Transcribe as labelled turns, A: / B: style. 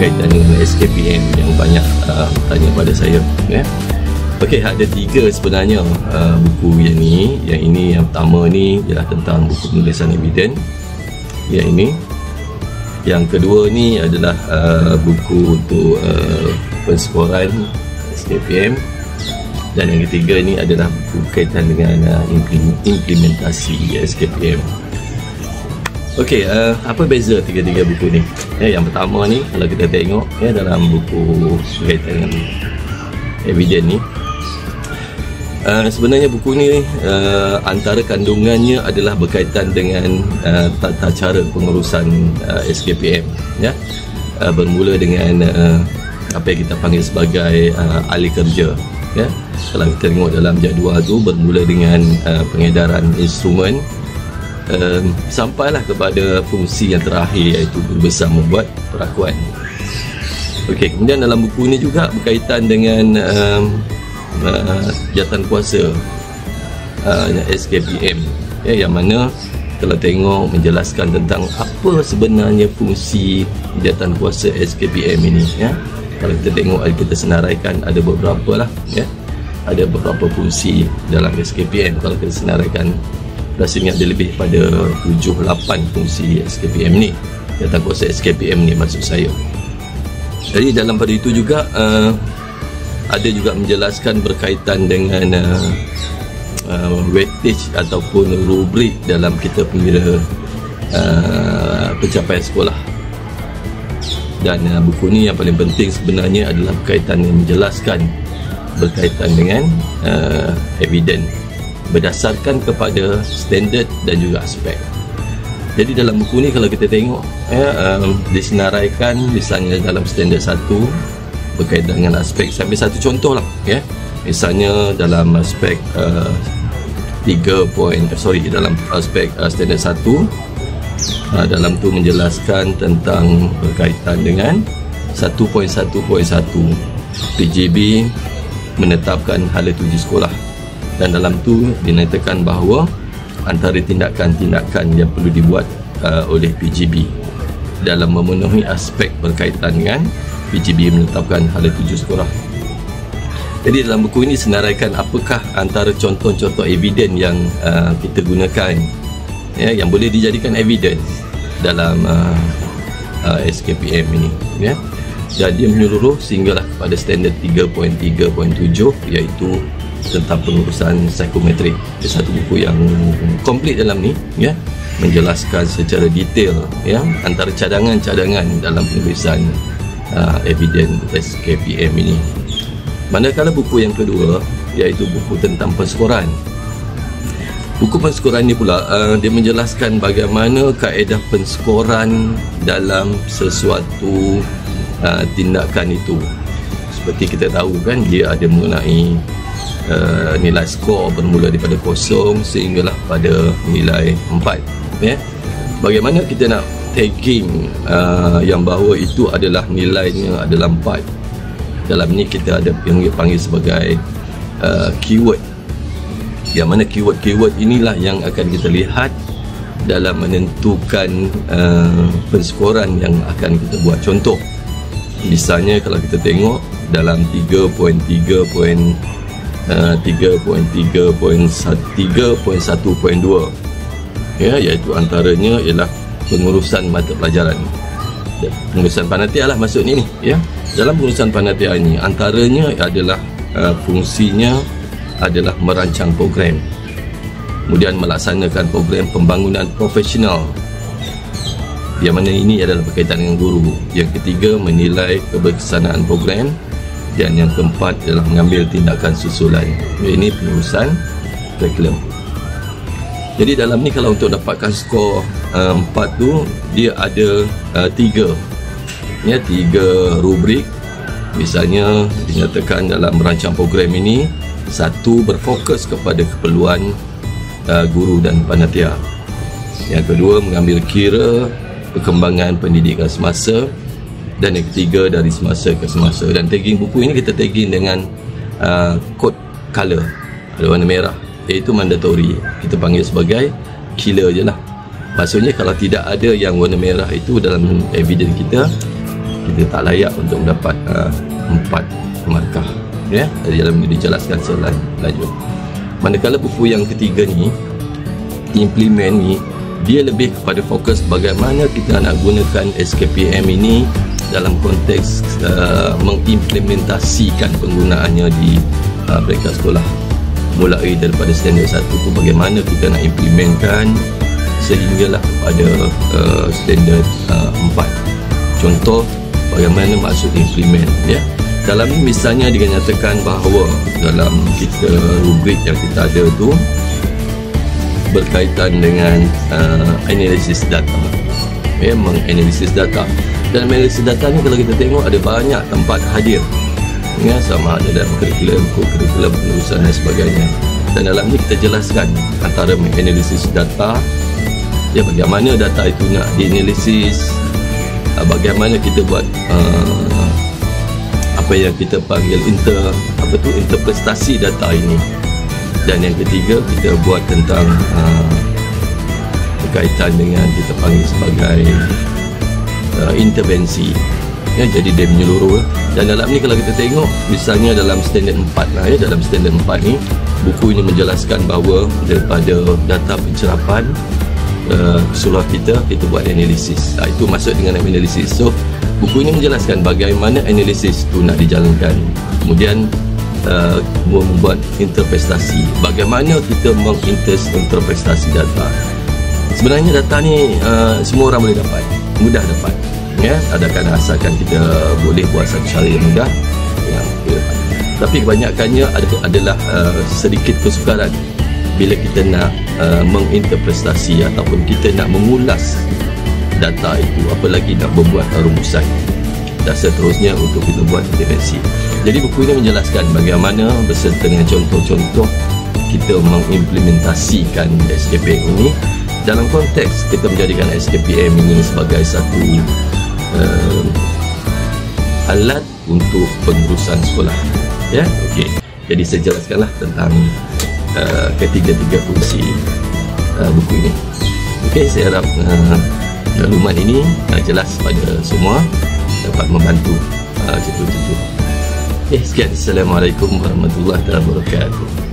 A: berkaitan dengan SKPM yang banyak tanya pada saya, ya. Okey, ada 3 sebenarnya buku yang ni. Yang ini, yang pertama ni ialah tentang buku penulisan eviden. Yang ini. Yang kedua ni adalah buku untuk penskoran SKPM. Dan yang ketiga ni adalah buku berkaitan dengan implementasi SKPM. Okey, apa beza tiga-tiga buku ni? Yang pertama ni, kalau kita tengok dalam buku berkaitan dengan eviden ni, sebenarnya buku ni antara kandungannya adalah berkaitan dengan tata cara pengurusan SKPM, ya. Bermula dengan apa yang kita panggil sebagai ahli kerja, ya. Kalau kita tengok dalam jadual tu, bermula dengan pengedaran instrumen, sampailah kepada fungsi yang terakhir, iaitu berusaha membuat perakuan. Okey, kemudian dalam buku ini juga berkaitan dengan jawatan kuasa SKPM, ya, yang mana kalau tengok menjelaskan tentang apa sebenarnya fungsi jawatan kuasa SKPM ini, ya. Kalau kita tengok, kita senaraikan ada beberapa lah, ya. Ada beberapa fungsi dalam SKPM. Kalau kita senaraikan, rasanya ada lebih pada 7-8 fungsi SKPM ni, jawatan kuasa SKPM ni maksud saya. Jadi dalam pada itu juga ada juga menjelaskan berkaitan dengan weightage ataupun rubrik dalam kita mengira pencapaian sekolah. Dan buku ni yang paling penting sebenarnya adalah berkaitan dengan menjelaskan berkaitan dengan eviden berdasarkan kepada standard dan juga aspek. Jadi dalam buku ni kalau kita tengok, disenaraikan misalnya dalam standard 1 berkaitan dengan aspek. Saya ambil satu contoh lah, ya. Misalnya dalam aspek dalam aspek standard 1, dalam tu menjelaskan tentang berkaitan dengan 1.1.1 PJB menetapkan hala tuju sekolah. Dan dalam tu dinyatakan bahawa antara tindakan-tindakan yang perlu dibuat oleh PJB dalam memenuhi aspek berkaitan dengan PJB menetapkan hala tuju sekolah. Jadi dalam buku ini senaraikan apakah antara contoh-contoh eviden yang kita gunakan, ya, yang boleh dijadikan eviden dalam SKPM ini, ya. Dan dia menyeluruh sehinggalah kepada standard 3.3.7, iaitu tentang pengurusan psikometrik. Dia satu buku yang komplit dalam ni, ya, menjelaskan secara detail, ya, antara cadangan-cadangan dalam penulisan eviden SKPM ini. Manakala buku yang kedua, iaitu buku tentang penskoran. Buku penskoran ni pula dia menjelaskan bagaimana kaedah penskoran dalam sesuatu tindakan itu. Seperti kita tahu kan, dia ada mengenai nilai skor bermula daripada 0 sehinggalah pada nilai 4, ya. Bagaimana kita nak tagging yang bahawa itu adalah nilainya adalah 4. Dalam ni kita ada yang panggil sebagai keyword, yang mana keyword inilah yang akan kita lihat dalam menentukan penskoran yang akan kita buat. Contoh, misalnya kalau kita tengok dalam 3.3.1.2, ya, iaitu antaranya ialah pengurusan mata pelajaran, pengurusan panitia lah maksud ni, ya. Dalam pengurusan panitia ini antaranya adalah fungsinya adalah merancang program, kemudian melaksanakan program pembangunan profesional, yang mana ini adalah berkaitan dengan guru. Yang ketiga, menilai keberkesanaan program, dan yang keempat adalah mengambil tindakan susulan. Ini pengurusan kurikulum. Jadi dalam ni kalau untuk dapatkan skor 4 tu, dia ada 3 rubrik. Misalnya dinyatakan dalam merancang program ini, 1, berfokus kepada keperluan guru dan panitia. Yang kedua, mengambil kira perkembangan pendidikan semasa. Dan yang ketiga, dari semasa ke semasa. Dan tagging buku ini kita tagging dengan kod color, ada warna merah, iaitu mandatory. Kita panggil sebagai killer je lah. Maksudnya kalau tidak ada yang warna merah itu dalam eviden kita, kita tak layak untuk mendapat 4 markah. Ya, di dalam ini dijelaskan secara lanjut. Manakala buku yang ketiga ni, implement ni, dia lebih kepada fokus bagaimana kita nak gunakan SKPM ini dalam konteks mengimplementasikan penggunaannya di peringkat sekolah. Mulai daripada standard 1 tu bagaimana kita nak implementkan sehinggalah kepada standard 4. Contoh bagaimana maksud implement, ya. Dalam ni misalnya dinyatakan bahawa dalam kita rubrik yang kita ada tu berkaitan dengan analisis data, ya, menganalisis data. Dan analisis data ni kalau kita tengok ada banyak tempat hadir, ya, sama ada dalam kurikulum, kurikulum penerusan dan sebagainya. Dan dalam ni kita jelaskan antara menganalisis data, ya, bagaimana data itu nak dianalisis, bagaimana kita buat apa yang kita panggil interpretasi data ini. Dan yang ketiga kita buat tentang berkaitan dengan kita panggil sebagai intervensi, ya, jadi dia menyeluruh. Dan dalam ni kalau kita tengok misalnya dalam standard 4 lah, ya, dalam standard 4 ni buku ini menjelaskan bahawa daripada data pencerapan keseluruhan kita buat analisis. Itu maksud dengan analisis. So buku ini menjelaskan bagaimana analisis itu nak dijalankan, kemudian membuat interpretasi, bagaimana kita menginterpretasi data. Sebenarnya data ni semua orang boleh dapat, mudah dapat, ya, asalkan kita boleh buat satu cara yang mudah, ya, tapi kebanyakannya adalah sedikit kesukaran bila kita nak menginterpretasi ataupun kita nak mengulas data itu, apalagi nak membuat rumusan dan seterusnya untuk kita buat intervensi. Jadi buku ini menjelaskan bagaimana beserta dengan contoh-contoh kita mengimplementasikan SKPM ini dalam konteks kita menjadikan SKPM ini sebagai satu alat untuk pengurusan sekolah, ya. Okey, jadi saya jelaskanlah tentang ketiga-tiga fungsi buku ini. Okey, saya harap maklumat ini jelas pada semua, dapat membantu cetu-cetu. Sekian. Assalamualaikum warahmatullahi wabarakatuh.